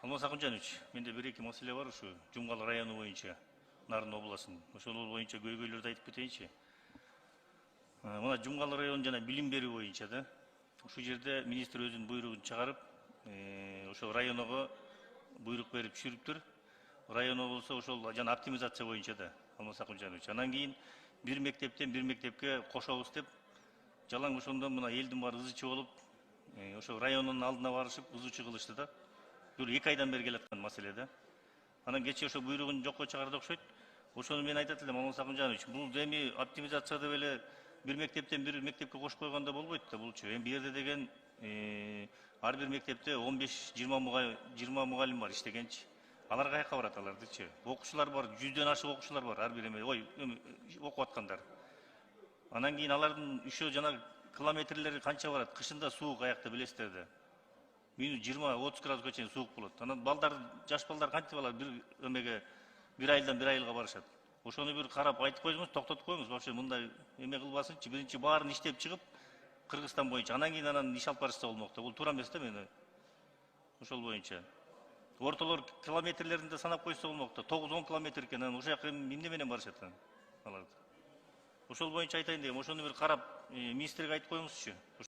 Алмаз Акынжанович, менде bir эки маселе бар ушу Жумгал району боюнча, Нарын областынын. Ошол боюнча көйгөйлөрдү айтып кетейинчи. Мына Жумгал району жана билим берүү боюнча да, ушул жерде министр өзүнүн буйругун чыгарып, ошол районго буйрук берип түшүрүптүр. Районо болсо ошол жана оптимизация боюнча да, Алмаз Акынжанович. Анан кийин бир мектептен бир мектепке кошобуз деп, жалаң ошондон мына элдин баары ызычы болуп, ошол районунун алдына барышып ызычы кылышты да. Бул 2 айдан бери келаткан маселе да. Анан кечээ ошо буйругун жокко чыгарды окшойт. Ошону мен айтат элем, Алмаз Акынжанович, бул эми оптимизация деп эле бир мектептен бир мектепке кошуп койгондо болбойт да булчу. Эми бу жерде деген ар бир мектепте 15-20 мугалим бар иштегенчи. Алар каяка барат алардычы? Окуучулар бар, 100дөн ашык окуучулар бар, ар бир окуп аткандар. Анан кийин алардын еще жана километрлери канча барат? Кышында суук аякта билесиздер да. Минус 20-30 градуска чейин суук болот. Анан балдар, жаш балдар кантип алат бир айдан бир айылга барышат. Ошону бир карап айтып койсоңуз, токтотуп коюңуз. Вообще мындай эме кылбасынчы. Биринчи баарын иштеп чыгып, Кыргызстан боюнча, анан кийин иш алып барышса болмок да. Бул туура эмес да мени. Ошол боюнча. Ортолор километрлерин да санап койсо болмок да. 9-10 километр экен. Анан ошол жака эмне менен барышат алар? Ошол боюнча айтайын дегем. Ошону бир карап, министрге айтып коюңузчу.